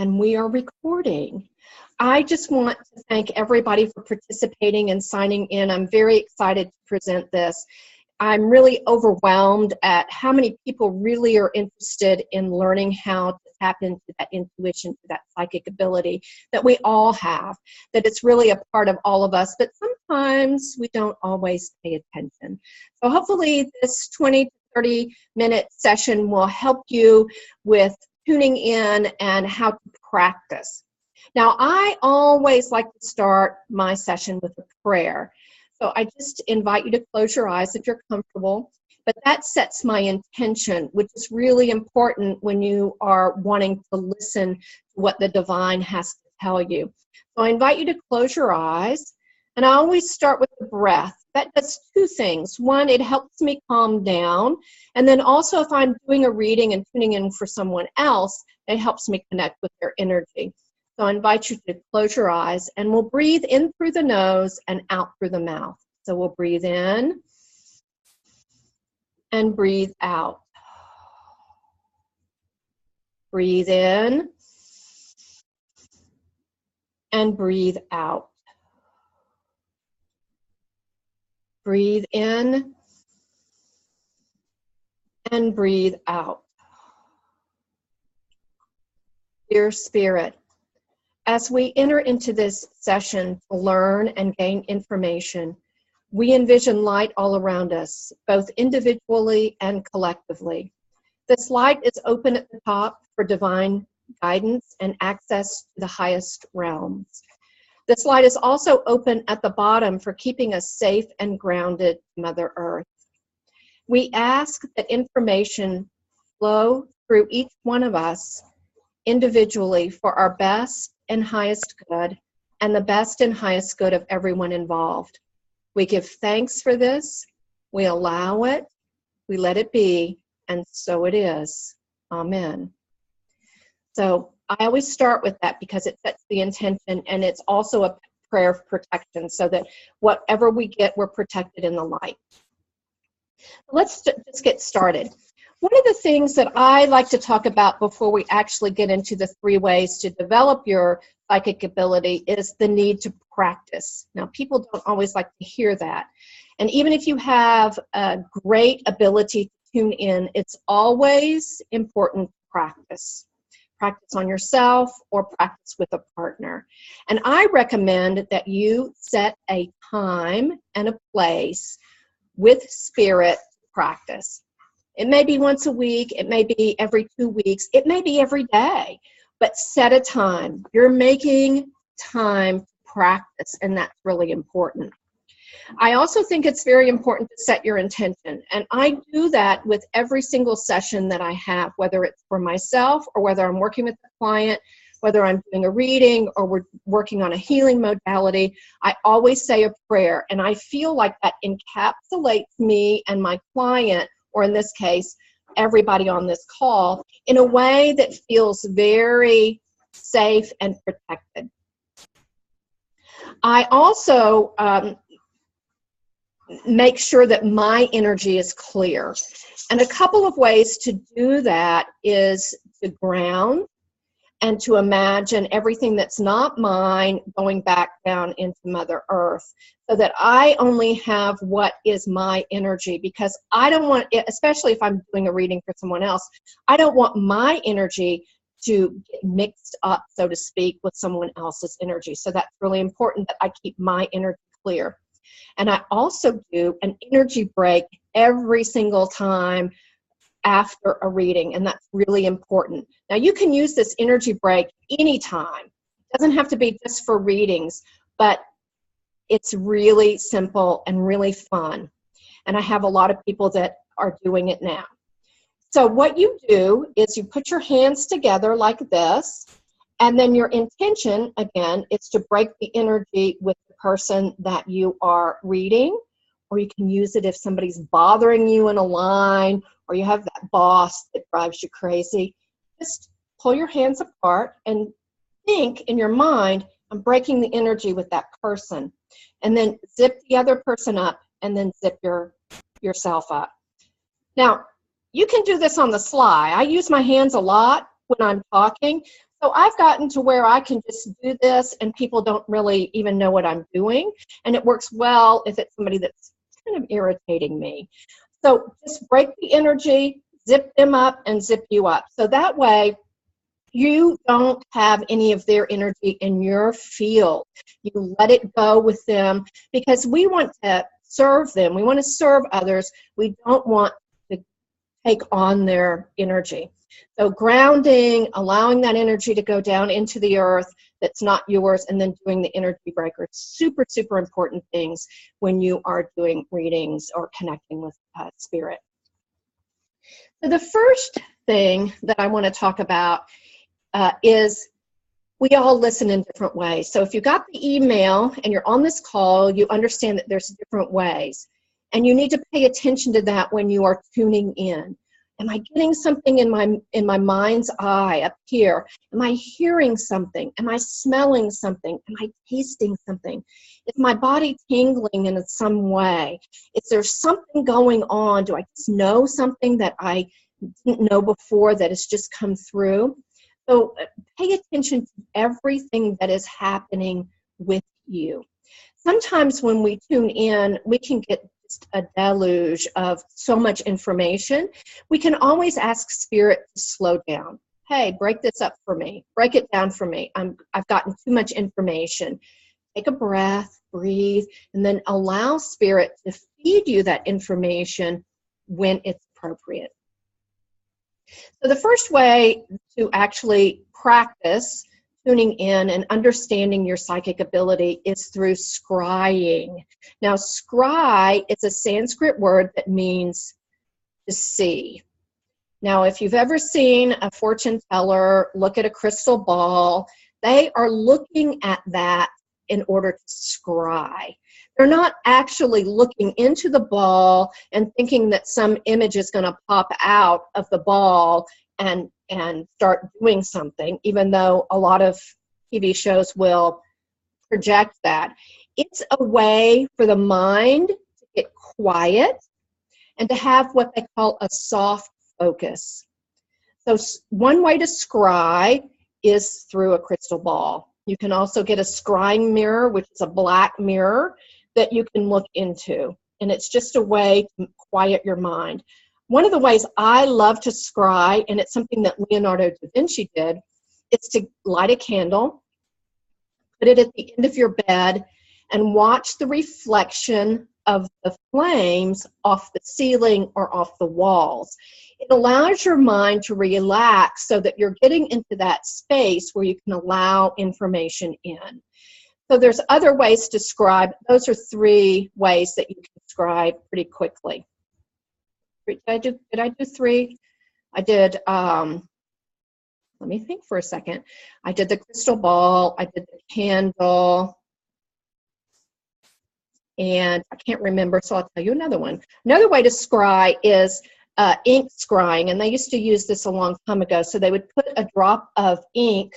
and we are recording. I just want to thank everybody for participating and signing in. I'm very excited to present this. I'm really overwhelmed at how many people really are interested in learning how to tap into that intuition, to that psychic ability that we all have, that it's really a part of all of us, but sometimes we don't always pay attention. So hopefully this 20 to 30-minute session will help you with tuning in and how to practice. Now, I always like to start my session with a prayer. So I just invite you to close your eyes if you're comfortable, but that sets my intention, which is really important when you are wanting to listen to what the divine has to tell you. So I invite you to close your eyes, and I always start with the breath. That does two things. One, it helps me calm down, and then also if I'm doing a reading and tuning in for someone else, it helps me connect with their energy. So I invite you to close your eyes, and we'll breathe in through the nose and out through the mouth. So we'll breathe in and breathe out. Breathe in and breathe out. Breathe in and breathe out. Dear Spirit, as we enter into this session to learn and gain information, we envision light all around us, both individually and collectively. This light is open at the top for divine guidance and access to the highest realms. This light is also open at the bottom for keeping us safe and grounded to Mother Earth. We ask that information flow through each one of us individually for our best and highest good, and the best and highest good of everyone involved. We give thanks for this, we allow it, we let it be, and so it is. Amen. So I always start with that because it sets the intention, and it's also a prayer of protection so that whatever we get, we're protected in the light. Let's just get started. One of the things that I like to talk about before we actually get into the 3 ways to develop your psychic ability is the need to practice. Now, people don't always like to hear that. And even if you have a great ability to tune in, it's always important to practice. Practice on yourself or practice with a partner. And I recommend that you set a time and a place with spirit to practice. It may be once a week, it may be every 2 weeks, it may be every day, but set a time. You're making time to practice, and that's really important. I also think it's very important to set your intention, and I do that with every single session that I have, whether it's for myself or whether I'm working with a client, whether I'm doing a reading or we're working on a healing modality. I always say a prayer, and I feel like that encapsulates me and my client, or in this case, everybody on this call, in a way that feels very safe and protected. I also make sure that my energy is clear. And a couple of ways to do that is to ground and to imagine everything that's not mine going back down into Mother Earth, so that I only have what is my energy, because I don't want, especially if I'm doing a reading for someone else, I don't want my energy to get mixed up, so to speak, with someone else's energy. So that's really important that I keep my energy clear. And I also do an energy break every single time after a reading, and that's really important. Now, you can use this energy break anytime. It doesn't have to be just for readings, but it's really simple and really fun. And I have a lot of people that are doing it now. So what you do is you put your hands together like this, and then your intention, again, is to break the energy with the person that you are reading, or you can use it if somebody's bothering you in a line, or you have that boss that drives you crazy. Just pull your hands apart and think in your mind, I'm breaking the energy with that person. And then zip the other person up, and then zip yourself up. Now, you can do this on the sly. I use my hands a lot when I'm talking, So I've gotten to where I can just do this and people don't really even know what I'm doing. And it works well if it's somebody that's kind of irritating me. So just break the energy, zip them up and zip you up. So that way you don't have any of their energy in your field. You let it go with them because we want to serve them. We want to serve others. We don't want to take on their energy. So grounding, allowing that energy to go down into the earth that's not yours, and then doing the energy breaker. Super, super important things when you are doing readings or connecting with spirit. So the first thing that I want to talk about is we all listen in different ways. So if you got the email and you're on this call, you understand that there's different ways. And you need to pay attention to that when you are tuning in. Am I getting something in my mind's eye up here? Am I hearing something? Am I smelling something? Am I tasting something? Is my body tingling in some way? Is there something going on? Do I just know something that I didn't know before that has just come through? So pay attention to everything that is happening with you. Sometimes when we tune in, we can get just a deluge of so much information. We can always ask spirit to slow down. Hey, break this up for me. Break it down for me. I've gotten too much information. Take a breath, breathe, and then allow spirit to feed you that information when it's appropriate. So the first way to actually practice tuning in and understanding your psychic ability is through scrying. Now, scry is a Sanskrit word that means to see. Now, if you've ever seen a fortune teller look at a crystal ball, they are looking at that in order to scry. They're not actually looking into the ball and thinking that some image is going to pop out of the ball and start doing something, even though a lot of TV shows will project that. It's a way for the mind to get quiet and to have what they call a soft focus. So one way to scry is through a crystal ball. You can also get a scrying mirror, which is a black mirror that you can look into. And it's just a way to quiet your mind. One of the ways I love to scry, and it's something that Leonardo da Vinci did, is to light a candle, put it at the end of your bed, and watch the reflection of the flames off the ceiling or off the walls. It allows your mind to relax so that you're getting into that space where you can allow information in. So there's other ways to scribe. Those are 3 ways that you can scribe pretty quickly. Did I do 3? I did, let me think for a second. I did the crystal ball, I did the candle, and I can't remember, so I'll tell you another one. Another way to scry is ink scrying, and they used to use this a long time ago. So they would put a drop of ink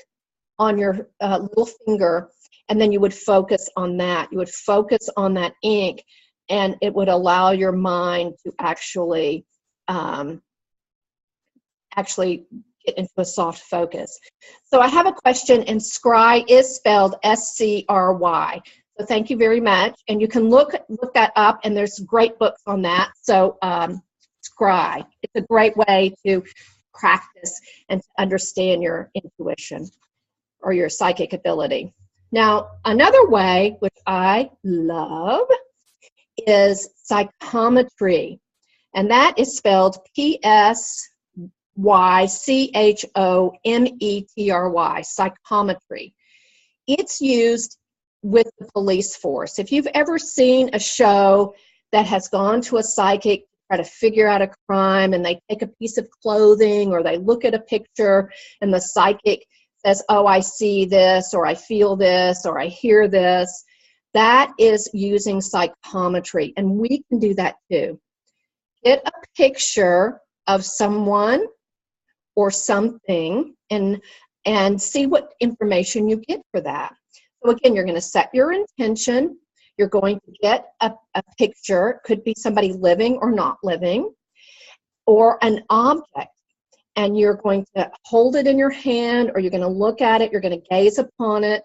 on your little finger, and then you would focus on that. You would focus on that ink, and it would allow your mind to actually get into a soft focus. So I have a question, and scry is spelled S-C-R-Y. So thank you very much. And you can look that up, and there's great books on that. So scry. It's a great way to practice and to understand your intuition or your psychic ability. Now, another way, which I love, is psychometry. And that is spelled P-S-Y-C-H-O-M-E-T-R-Y, psychometry. It's used with the police force. If you've ever seen a show that has gone to a psychic to try to figure out a crime, and they take a piece of clothing or they look at a picture and the psychic says, oh, I see this, or I feel this, or I hear this, that is using psychometry. And we can do that too. Get a picture of someone or something and see what information you get for that. So again, you're going to set your intention. You're going to get a picture. It could be somebody living or not living, or an object. and you're going to hold it in your hand, or you're going to look at it, you're going to gaze upon it.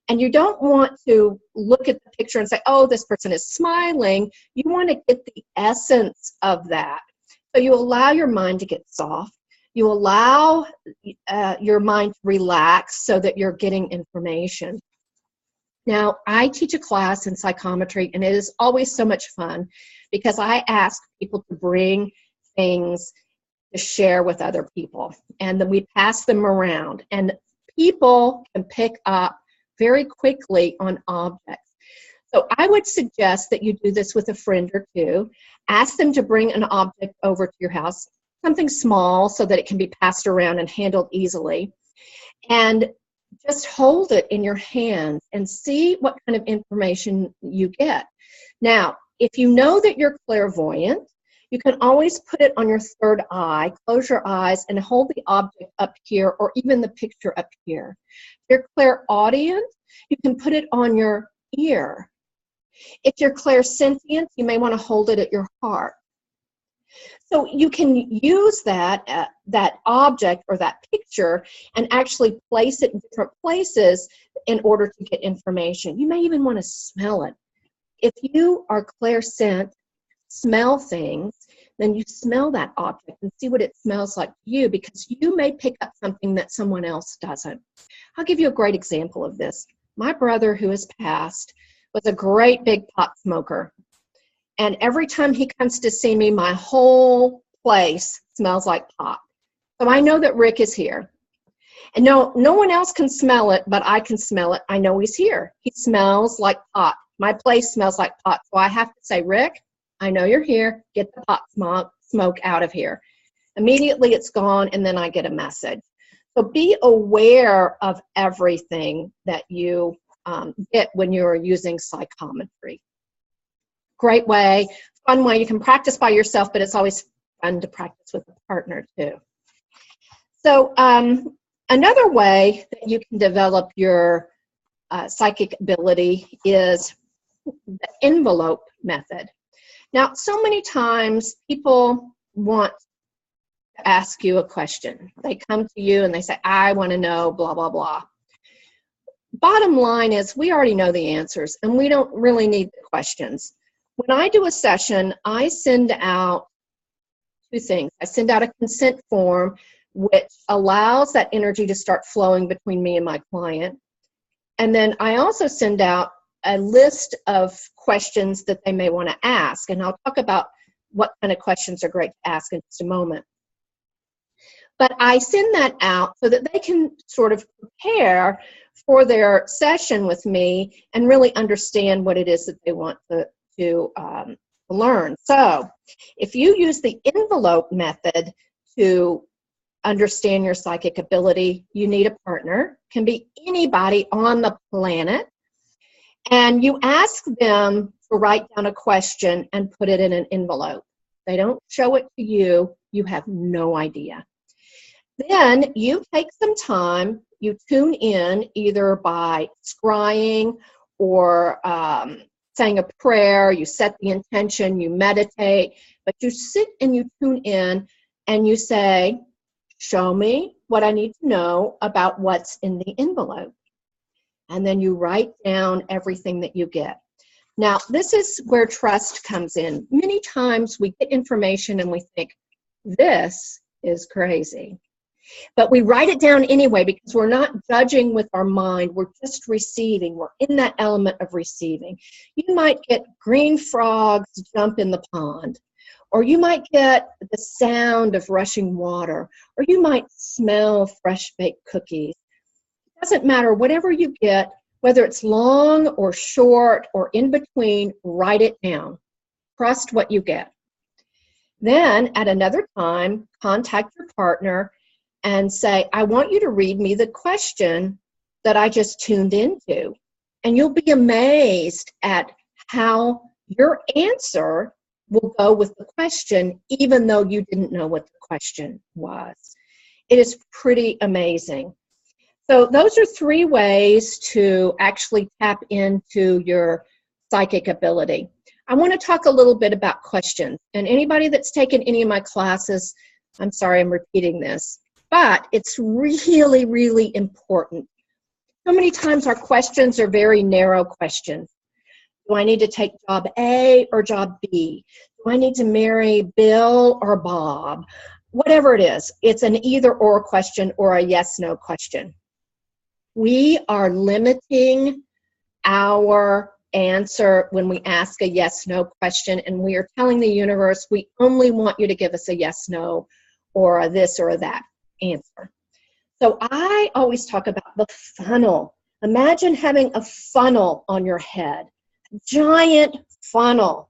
And you don't want to look at the picture and say, oh, this person is smiling. You want to get the essence of that. So you allow your mind to get soft. You allow your mind to relax so that you're getting information. Now, I teach a class in psychometry, and it is always so much fun because I ask people to bring things to share with other people, and then we pass them around, and people can pick up very quickly on objects. So I would suggest that you do this with a friend or two. Ask them to bring an object over to your house, something small so that it can be passed around and handled easily, and just hold it in your hands and see what kind of information you get. Now, if you know that you're clairvoyant, you can always put it on your third eye, close your eyes, and hold the object up here, or even the picture up here. If you're clairaudient, you can put it on your ear. If you're clairsentient, you may want to hold it at your heart. So you can use that object or that picture and actually place it in different places in order to get information. You may even want to smell it. If you are clairsent, smell things, then you smell that object and see what it smells like to you, because you may pick up something that someone else doesn't. I'll give you a great example of this. My brother, who has passed, was a great big pot smoker. And every time he comes to see me, my whole place smells like pot. So I know that Rick is here. And no one else can smell it, but I can smell it. I know he's here. He smells like pot. My place smells like pot. So I have to say, Rick, I know you're here. Get the pot smoke out of here. Immediately it's gone, and then I get a message. So be aware of everything that you get when you're using psychometry. Great way, fun way. You can practice by yourself, but it's always fun to practice with a partner too. So another way that you can develop your psychic ability is the envelope method. Now, so many times people want to ask you a question. They come to you and they say, I want to know blah, blah, blah. Bottom line is we already know the answers, and we don't really need the questions. When I do a session, I send out two things. I send out a consent form, which allows that energy to start flowing between me and my client. And then I also send out a list of questions that they may want to ask. And I'll talk about what kind of questions are great to ask in just a moment. But I send that out so that they can sort of prepare for their session with me and really understand what it is that they want to learn. So if you use the envelope method to understand your psychic ability, you need a partner. It can be anybody on the planet. And you ask them to write down a question and put it in an envelope. They don't show it to you. You have no idea. Then you take some time, you tune in either by scrying or saying a prayer, you set the intention, you meditate, but you sit and you tune in and you say, show me what I need to know about what's in the envelope. And then you write down everything that you get. Now, this is where trust comes in. Many times we get information and we think, this is crazy. But we write it down anyway because we're not judging with our mind. We're just receiving. We're in that element of receiving. You might get green frogs jump in the pond, or you might get the sound of rushing water, or you might smell fresh baked cookies. It doesn't matter. Whatever you get, whether it's long or short or in between, write it down. Trust what you get. Then at another time, contact your partner and say, I want you to read me the question that I just tuned into. And you'll be amazed at how your answer will go with the question, even though you didn't know what the question was. It is pretty amazing. So those are 3 ways to actually tap into your psychic ability. I want to talk a little bit about questions. And anybody that's taken any of my classes I'm sorry I'm repeating this, but it's really, really important. So many times our questions are very narrow questions. Do I need to take job A or job B? Do I need to marry Bill or Bob? Whatever it is, it's an either or question or a yes/no question. We are limiting our answer when we ask a yes/no question, and we are telling the universe we only want you to give us a yes/no or a this or a that answer. So I always talk about the funnel. Imagine having a funnel on your head, giant funnel.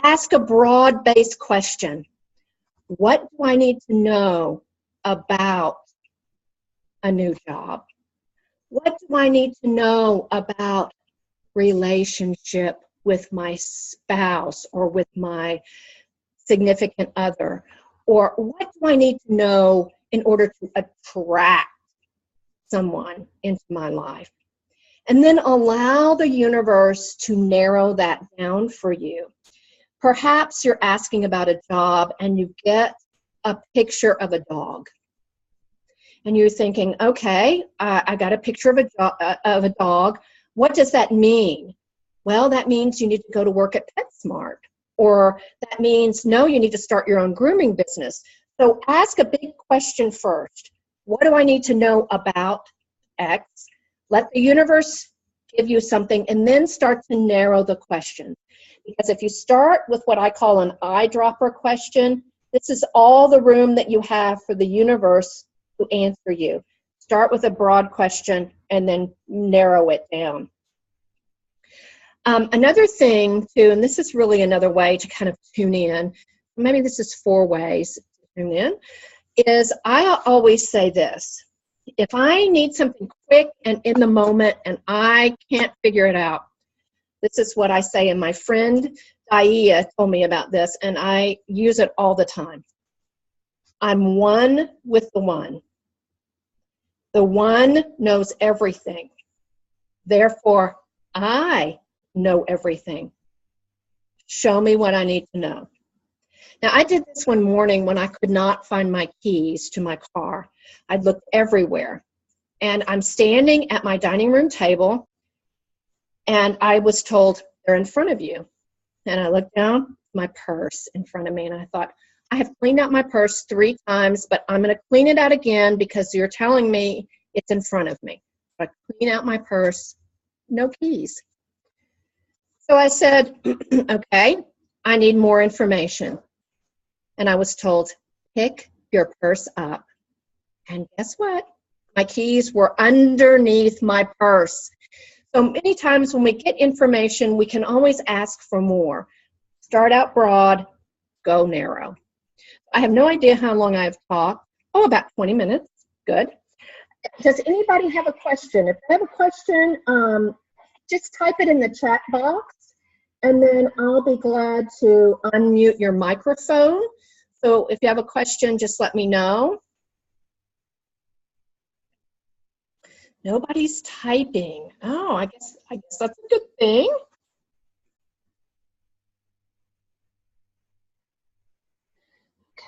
Ask a broad-based question. What do I need to know about a new job? What do I need to know about relationship with my spouse or with my significant other? Or what do I need to know in order to attract someone into my life? And then allow the universe to narrow that down for you. Perhaps you're asking about a job and you get a picture of a dog. And you're thinking, okay, I got a picture of a dog. What does that mean? Well, that means you need to go to work at PetSmart. Or that means, no, you need to start your own grooming business. So ask a big question first. What do I need to know about X? Let the universe give you something and then start to narrow the question. Because if you start with what I call an eyedropper question, this is all the room that you have for the universe to answer you. Start with a broad question and then narrow it down. Another thing too, and this is really another way to kind of tune in, maybe this is 4 ways to tune in, is I always say this. If I need something quick and in the moment and I can't figure it out, this is what I say, and my friend Daia told me about this, and I use it all the time. I'm one with the one. The one knows everything. Therefore, I know everything. Show me what I need to know. Now, I did this one morning when I could not find my keys to my car. I'd looked everywhere. And I'm standing at my dining room table, and I was told, they're in front of you. And I looked down, my purse in front of me, and I thought, I have cleaned out my purse 3 times, but I'm going to clean it out again because you're telling me it's in front of me. So I clean out my purse, no keys. So I said, okay, I need more information. And I was told, pick your purse up. And guess what? My keys were underneath my purse. So many times when we get information, we can always ask for more. Start out broad, go narrow. I have no idea how long I've talked. Oh, about 20 minutes. Good. Does anybody have a question? If you have a question, just type it in the chat box, and then I'll be glad to unmute your microphone. So if you have a question, just let me know. Nobody's typing. Oh, I guess that's a good thing.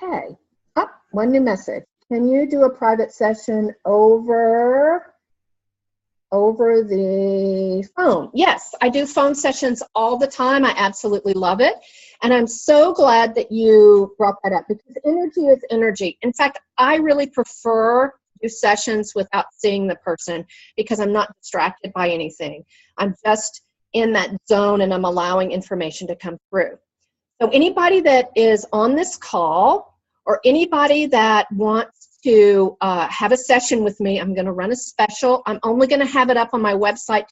Okay. Oh, one new message. Can you do a private session over the phone? Yes, I do phone sessions all the time. I absolutely love it. And I'm so glad that you brought that up, because energy is energy. In fact, I really prefer to do sessions without seeing the person, because I'm not distracted by anything. I'm just in that zone and I'm allowing information to come through. So anybody that is on this call, or anybody that wants to have a session with me, I'm going to run a special. I'm only going to have it up on my website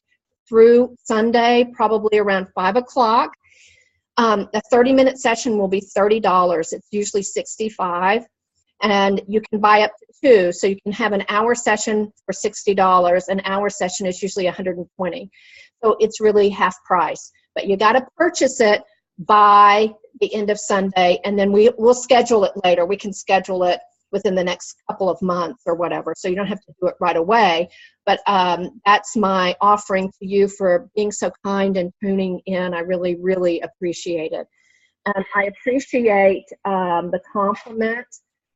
through Sunday, probably around 5 o'clock. A 30-minute session will be $30. It's usually $65. And you can buy up to 2. So you can have an hour session for $60. An hour session is usually $120. So it's really half price. But you got to purchase it by the end of Sunday, and then we'll schedule it later. We can schedule it within the next couple of months or whatever, so you don't have to do it right away. But that's my offering to you for being so kind and tuning in. I really, really appreciate it. I appreciate the compliment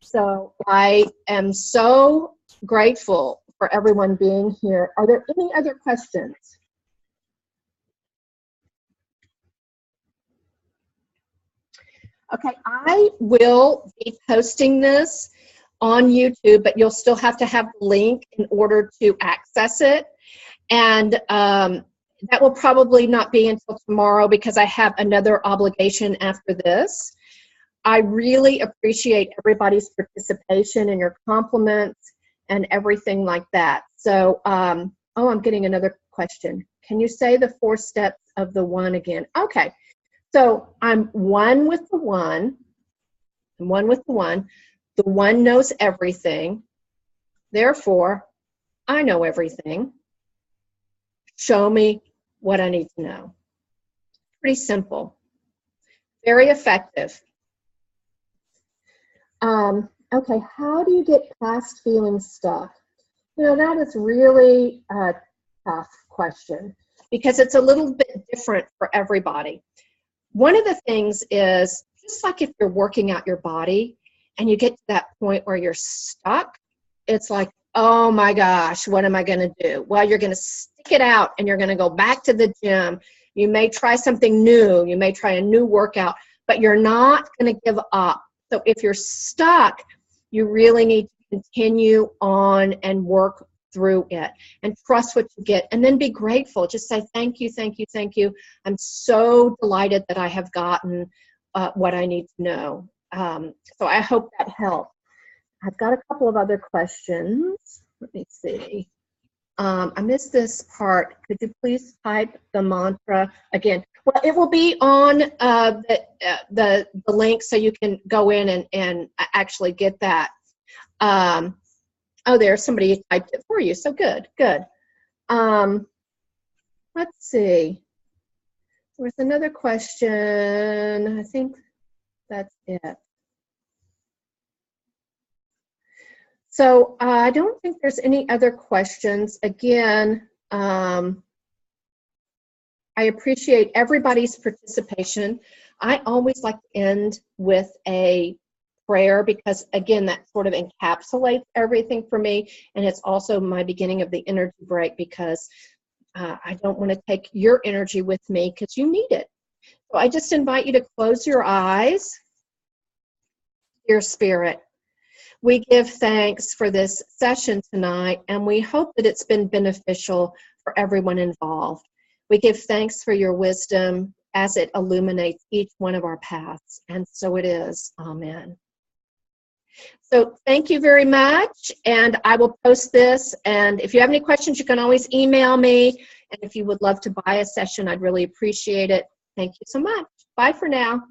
So I am so grateful for everyone being here. Are there any other questions? Okay, I will be posting this on YouTube, but you'll still have to have the link in order to access it. And that will probably not be until tomorrow because I have another obligation after this. I really appreciate everybody's participation and your compliments and everything like that. So, oh, I'm getting another question. Can you say the 4 steps of the one again? Okay. So I'm one with the one. I'm one with the one. The one knows everything. Therefore, I know everything. Show me what I need to know. Pretty simple. Very effective. Okay, how do you get past feeling stuck? You know, that is really a tough question because it's a little bit different for everybody. One of the things is, just like if you're working out your body and you get to that point where you're stuck, it's like, oh my gosh, what am I going to do? Well, you're going to stick it out and you're going to go back to the gym. You may try something new. You may try a new workout, but you're not going to give up. So if you're stuck, you really need to continue on and work through it and trust what you get, and then be grateful. Just say thank you, thank you, thank you. I'm so delighted that I have gotten what I need to know. So I hope that helped. I've got a couple of other questions. Let me see. I missed this part. Could you please type the mantra again? Well, it will be on the link, so you can go in and actually get that. Oh, there's somebody typed it for you. So good, good. Let's see. There was another question. I think that's it. So I don't think there's any other questions. Again, I appreciate everybody's participation. I always like to end with a prayer because, again, that sort of encapsulates everything for me, and it's also my beginning of the energy break because I don't want to take your energy with me because you need it. So I just invite you to close your eyes. Dear Spirit, we give thanks for this session tonight, and we hope that it's been beneficial for everyone involved. We give thanks for your wisdom as it illuminates each one of our paths, and so it is. Amen. So thank you very much, and I will post this, and if you have any questions, you can always email me, and if you would love to buy a session, I'd really appreciate it. Thank you so much. Bye for now.